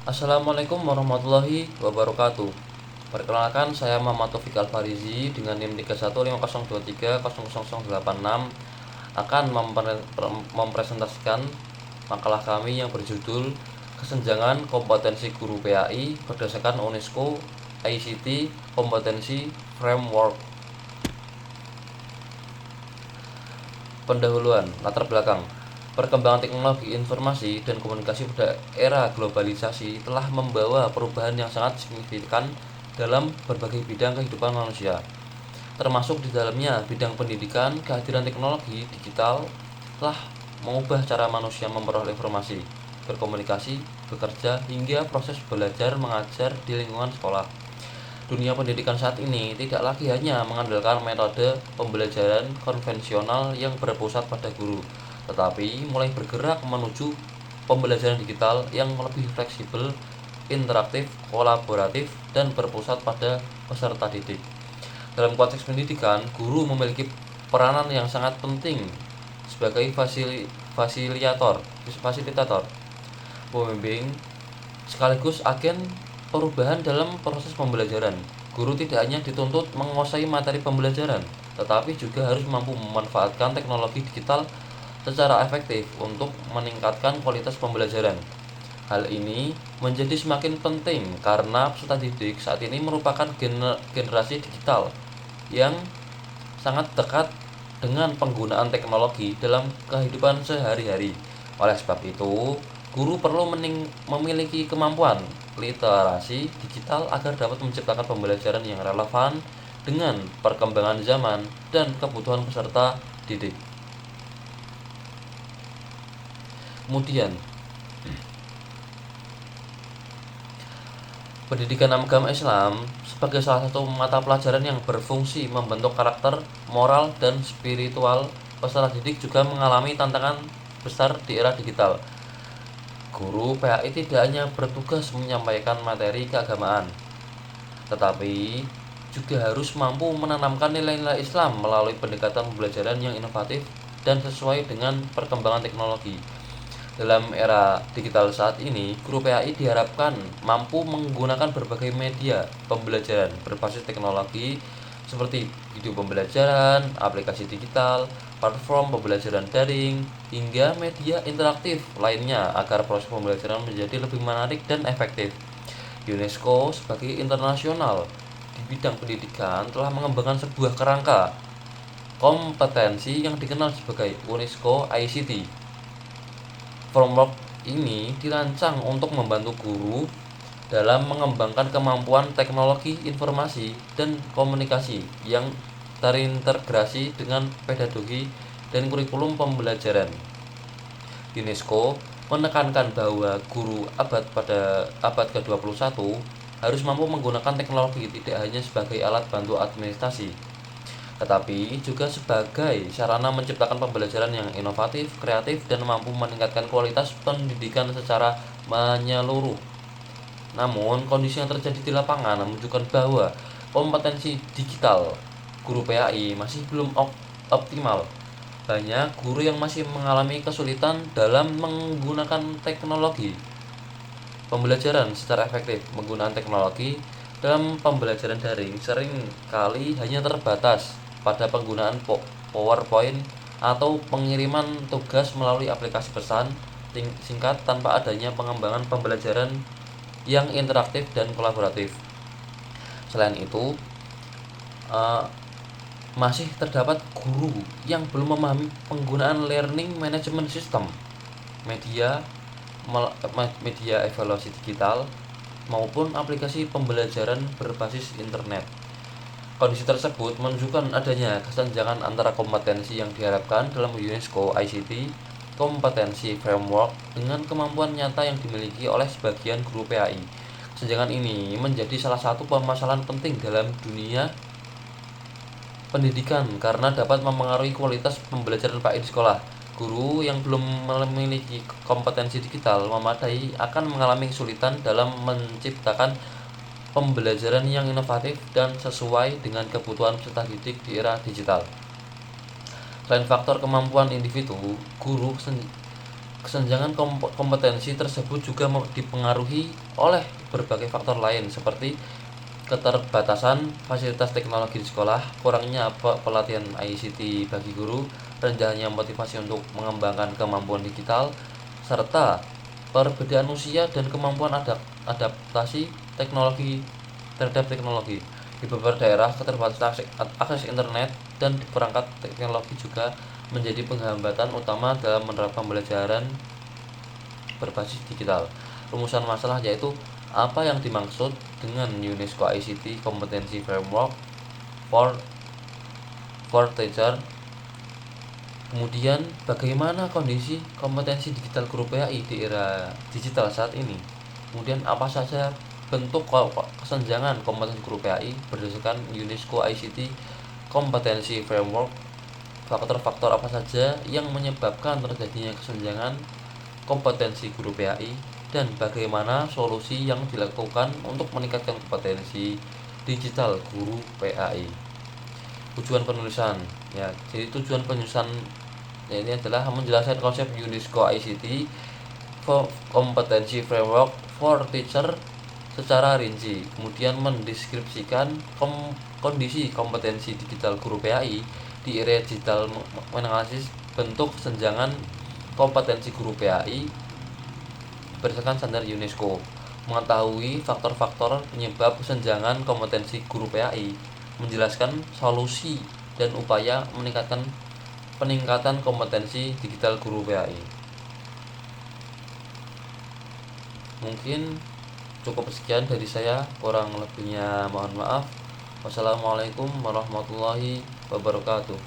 Assalamualaikum warahmatullahi wabarakatuh. Perkenalkan, saya Muhammad Taufik Al-Farizi dengan NIM 3150230086 akan mempresentasikan makalah kami yang berjudul Kesenjangan Kompetensi Guru PAI berdasarkan UNESCO ICT Kompetensi Framework. Pendahuluan, latar belakang. Perkembangan teknologi informasi dan komunikasi pada era globalisasi telah membawa perubahan yang sangat signifikan dalam berbagai bidang kehidupan manusia. Termasuk di dalamnya bidang pendidikan, kehadiran teknologi digital telah mengubah cara manusia memperoleh informasi, berkomunikasi, bekerja, hingga proses belajar mengajar di lingkungan sekolah. Dunia pendidikan saat ini tidak lagi hanya mengandalkan metode pembelajaran konvensional yang berpusat pada guru, tetapi mulai bergerak menuju pembelajaran digital yang lebih fleksibel, interaktif, kolaboratif, dan berpusat pada peserta didik. Dalam konteks pendidikan, guru memiliki peranan yang sangat penting sebagai fasilitator, pembimbing, sekaligus agen perubahan dalam proses pembelajaran. Guru tidak hanya dituntut menguasai materi pembelajaran, tetapi juga harus mampu memanfaatkan teknologi digital secara efektif untuk meningkatkan kualitas pembelajaran. Hal ini menjadi semakin penting karena peserta didik saat ini merupakan generasi digital yang sangat dekat dengan penggunaan teknologi dalam kehidupan sehari-hari. Oleh sebab itu, guru perlu memiliki kemampuan literasi digital agar dapat menciptakan pembelajaran yang relevan dengan perkembangan zaman dan kebutuhan peserta didik. Kemudian, pendidikan agama Islam sebagai salah satu mata pelajaran yang berfungsi membentuk karakter, moral, dan spiritual peserta didik juga mengalami tantangan besar di era digital. Guru PAI tidak hanya bertugas menyampaikan materi keagamaan, tetapi juga harus mampu menanamkan nilai-nilai Islam melalui pendekatan pembelajaran yang inovatif dan sesuai dengan perkembangan teknologi. Dalam era digital saat ini, guru PAI diharapkan mampu menggunakan berbagai media pembelajaran berbasis teknologi seperti video pembelajaran, aplikasi digital, platform pembelajaran daring, hingga media interaktif lainnya agar proses pembelajaran menjadi lebih menarik dan efektif. UNESCO sebagai internasional di bidang pendidikan telah mengembangkan sebuah kerangka kompetensi yang dikenal sebagai UNESCO ICT. Framework ini dirancang untuk membantu guru dalam mengembangkan kemampuan teknologi informasi dan komunikasi yang terintegrasi dengan pedagogi dan kurikulum pembelajaran. UNESCO menekankan bahwa guru pada abad ke-21 harus mampu menggunakan teknologi tidak hanya sebagai alat bantu administrasi, tetapi juga sebagai sarana menciptakan pembelajaran yang inovatif, kreatif, dan mampu meningkatkan kualitas pendidikan secara menyeluruh. Namun, kondisi yang terjadi di lapangan menunjukkan bahwa kompetensi digital guru PAI masih belum optimal. Banyak guru yang masih mengalami kesulitan dalam menggunakan teknologi pembelajaran secara efektif. Menggunakan teknologi dalam pembelajaran daring sering kali hanya terbatas pada penggunaan PowerPoint atau pengiriman tugas melalui aplikasi pesan singkat tanpa adanya pengembangan pembelajaran yang interaktif dan kolaboratif. Selain itu, uh, masih terdapat guru yang belum memahami penggunaan learning management system, media media evaluasi digital, maupun aplikasi pembelajaran berbasis internet. Kondisi tersebut menunjukkan adanya kesenjangan antara kompetensi yang diharapkan dalam UNESCO ICT kompetensi framework dengan kemampuan nyata yang dimiliki oleh sebagian guru PAI. Kesenjangan ini menjadi salah satu permasalahan penting dalam dunia pendidikan karena dapat mempengaruhi kualitas pembelajaran PAI di sekolah. Guru yang belum memiliki kompetensi digital memadai akan mengalami kesulitan dalam menciptakan pembelajaran yang inovatif dan sesuai dengan kebutuhan peserta didik di era digital. Selain faktor kemampuan individu, Kesenjangan kompetensi tersebut juga dipengaruhi oleh berbagai faktor lain seperti keterbatasan fasilitas teknologi di sekolah, kurangnya pelatihan ICT bagi guru, rendahnya motivasi untuk mengembangkan kemampuan digital, serta perbedaan usia dan kemampuan adaptasi teknologi terhadap teknologi. Di beberapa daerah, keterbatasan akses internet dan perangkat teknologi juga menjadi penghambatan utama dalam menerapkan pembelajaran berbasis digital. Rumusan masalah yaitu apa yang dimaksud dengan UNESCO ICT Competency Framework for Teacher. Kemudian bagaimana kondisi kompetensi digital guru PAI di era digital saat ini. Kemudian apa saja bentuk kesenjangan kompetensi guru PAI berdasarkan UNESCO ICT Kompetensi Framework. Faktor-faktor apa saja yang menyebabkan terjadinya kesenjangan kompetensi guru PAI dan bagaimana solusi yang dilakukan untuk meningkatkan kompetensi digital guru PAI. Tujuan penulisan ya, jadi tujuan penulisan ya, ini adalah menjelaskan konsep UNESCO ICT Kompetensi Framework for Teacher secara rinci, kemudian mendeskripsikan kondisi kompetensi digital guru PAI di era digital, menganalisis bentuk kesenjangan kompetensi guru PAI berdasarkan standar UNESCO, mengetahui faktor-faktor penyebab kesenjangan kompetensi guru PAI, menjelaskan solusi dan upaya peningkatan kompetensi digital guru PAI. Mungkin cukup sekian dari saya, kurang lebihnya mohon maaf. Wassalamualaikum warahmatullahi wabarakatuh.